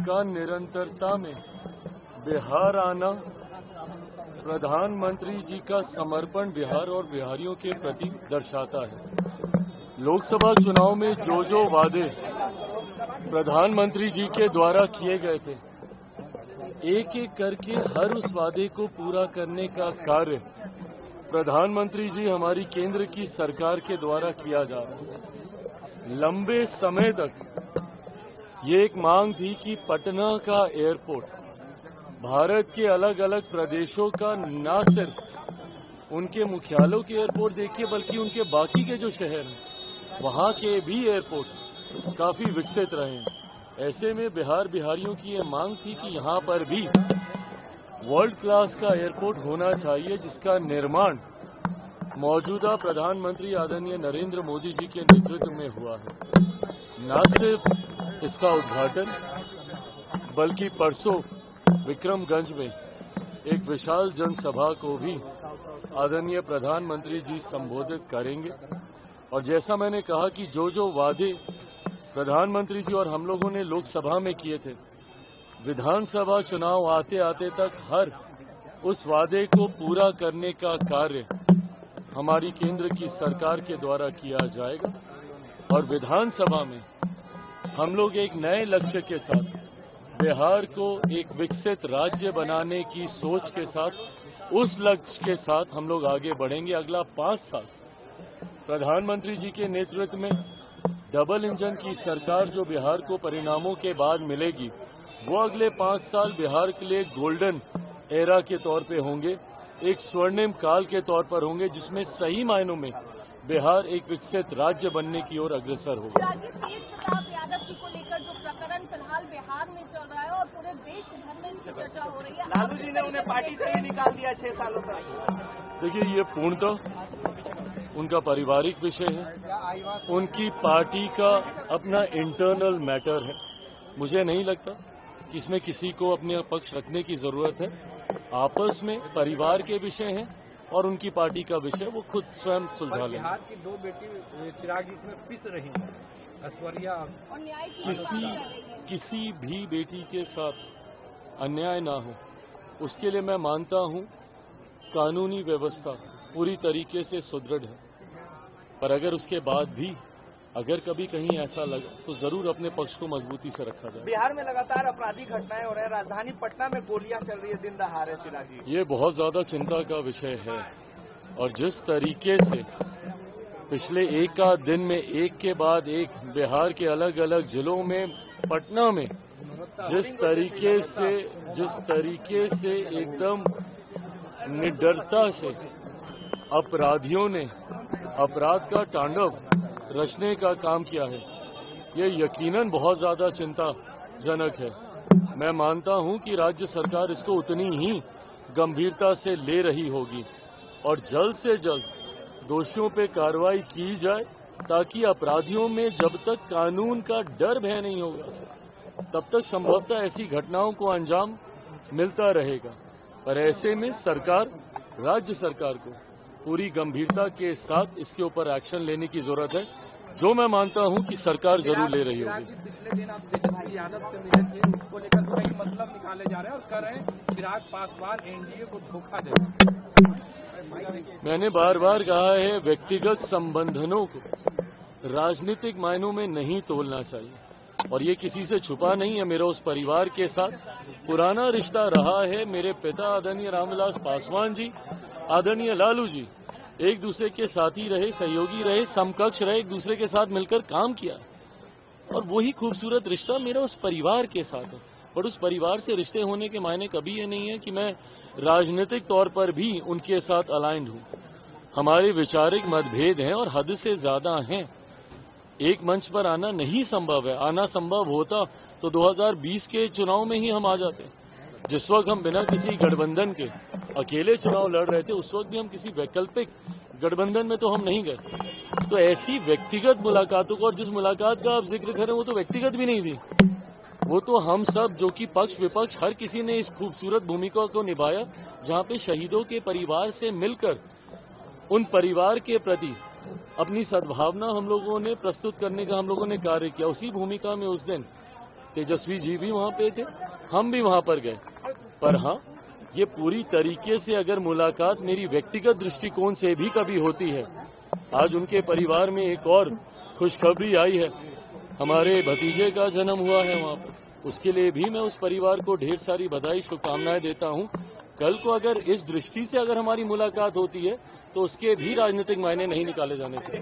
का निरंतरता में बिहार आना प्रधानमंत्री जी का समर्पण बिहार और बिहारियों के प्रति दर्शाता है। लोकसभा चुनाव में जो वादे प्रधानमंत्री जी के द्वारा किए गए थे, एक एक करके हर उस वादे को पूरा करने का कार्य प्रधानमंत्री जी हमारी केंद्र की सरकार के द्वारा किया जा रहा है। लंबे समय तक ये एक मांग थी कि पटना का एयरपोर्ट भारत के अलग अलग प्रदेशों का न सिर्फ उनके मुख्यालयों के एयरपोर्ट देखिए, बल्कि उनके बाकी के जो शहर हैं वहां के भी एयरपोर्ट काफी विकसित रहे हैं। ऐसे में बिहारियों की ये मांग थी कि यहां पर भी वर्ल्ड क्लास का एयरपोर्ट होना चाहिए, जिसका निर्माण मौजूदा प्रधानमंत्री आदरणीय नरेंद्र मोदी जी के नेतृत्व में हुआ है। न सिर्फ इसका उद्घाटन बल्कि परसों विक्रमगंज में एक विशाल जनसभा को भी आदरणीय प्रधानमंत्री जी संबोधित करेंगे। और जैसा मैंने कहा कि जो वादे प्रधानमंत्री जी और हम लोगों ने लोकसभा में किए थे, विधानसभा चुनाव आते आते तक हर उस वादे को पूरा करने का कार्य हमारी केंद्र की सरकार के द्वारा किया जाएगा। और विधानसभा में हम लोग एक नए लक्ष्य के साथ बिहार को एक विकसित राज्य बनाने की सोच के साथ, उस लक्ष्य के साथ हम लोग आगे बढ़ेंगे। अगला 5 साल प्रधानमंत्री जी के नेतृत्व में डबल इंजन की सरकार जो बिहार को परिणामों के बाद मिलेगी, वो अगले 5 साल बिहार के लिए गोल्डन एरा के तौर पे होंगे, एक स्वर्णिम काल के तौर पर होंगे, जिसमें सही मायनों में बिहार एक विकसित राज्य बनने की ओर अग्रसर होगा। तेज प्रताप यादव जी को लेकर जो प्रकरण फिलहाल बिहार में चल रहा है और पूरे देश भर में इसकी चर्चा हो रही है, लालू जी ने उन्हें पार्टी से ही निकाल दिया 6 सालों तक। देखिए, ये पूर्णतः उनका पारिवारिक विषय है, उनकी पार्टी का अपना इंटरनल मैटर है। मुझे नहीं लगता कि इसमें किसी को अपने पक्ष रखने की जरूरत है। आपस में परिवार के विषय हैं और उनकी पार्टी का विषय वो खुद स्वयं सुलझा लें। बिहार की 2 बेटी चिराग इसमें पिस रही हैं, ऐश्वर्या और न्याय की किसी भी बेटी के साथ अन्याय ना हो, उसके लिए मैं मानता हूं कानूनी व्यवस्था पूरी तरीके से सुदृढ़ है। पर अगर उसके बाद भी अगर कभी कहीं ऐसा लगा तो जरूर अपने पक्ष को मजबूती से रखा जाए। बिहार में लगातार आपराधिक घटनाएं हो रही है, राजधानी पटना में गोलियां चल रही है दिन दहाड़े। चिराग जी, ये बहुत ज्यादा चिंता का विषय है। और जिस तरीके से पिछले एक आध दिन में एक के बाद एक बिहार के अलग अलग जिलों में, पटना में जिस तरीके से एकदम निडरता से अपराधियों ने अपराध का तांडव रचने का काम किया है, ये यकीनन बहुत ज्यादा चिंताजनक है। मैं मानता हूं कि राज्य सरकार इसको उतनी ही गंभीरता से ले रही होगी और जल्द से जल्द दोषियों पे कार्रवाई की जाए, ताकि अपराधियों में जब तक कानून का डर भय नहीं होगा तब तक संभवतः ऐसी घटनाओं को अंजाम मिलता रहेगा। पर ऐसे में राज्य सरकार को पूरी गंभीरता के साथ इसके ऊपर एक्शन लेने की जरूरत है, जो मैं मानता हूं कि सरकार जरूर ले रही होगी। पिछले दिन आप तेजस्वी यादव से मिले थे, उसको लेकर कई मतलब निकाले जा रहे हैं और कह रहे हैं चिराग पासवान एनडीए को धोखा दे। मैंने बार बार कहा है, व्यक्तिगत संबंधों को राजनीतिक मायनों में नहीं तोलना चाहिए। और ये किसी से छुपा नहीं है, मेरा उस परिवार के साथ पुराना रिश्ता रहा है। मेरे पिता आदरणीय रामविलास पासवान जी, आदरणीय लालू जी एक दूसरे के साथी रहे, सहयोगी रहे, समकक्ष रहे, एक दूसरे के साथ मिलकर काम किया। और वही खूबसूरत रिश्ता मेरा उस परिवार के साथ है। और उस परिवार से रिश्ते होने के मायने कभी ये नहीं है कि मैं राजनीतिक तौर पर भी उनके साथ अलाइंड हूं। हमारे वैचारिक मतभेद हैं और हद से ज्यादा हैं। एक मंच पर आना नहीं संभव है। आना संभव होता तो 2020 के चुनाव में ही हम आ जाते। जिस वक्त हम बिना किसी गठबंधन के अकेले चुनाव लड़ रहे थे, उस वक्त भी हम किसी वैकल्पिक गठबंधन में तो हम नहीं गए। तो ऐसी व्यक्तिगत मुलाकातों को, और जिस मुलाकात का आप जिक्र करें वो तो व्यक्तिगत भी नहीं थी, वो तो हम सब जो कि पक्ष विपक्ष हर किसी ने इस खूबसूरत भूमिका को निभाया, जहां पे शहीदों के परिवार से मिलकर उन परिवार के प्रति अपनी सद्भावना हम लोगों ने प्रस्तुत करने का हम लोगों ने कार्य किया। उसी भूमिका में उस दिन तेजस्वी जी भी वहां पे थे, हम भी वहां पर गए। पर हाँ, ये पूरी तरीके से अगर मुलाकात मेरी व्यक्तिगत दृष्टिकोण से भी कभी होती है, आज उनके परिवार में एक और खुशखबरी आई है, हमारे भतीजे का जन्म हुआ है वहां पर, उसके लिए भी मैं उस परिवार को ढेर सारी बधाई शुभकामनाएं देता हूं। कल को अगर इस दृष्टि से अगर हमारी मुलाकात होती है तो उसके भी राजनीतिक मायने नहीं निकाले जाने चाहिए।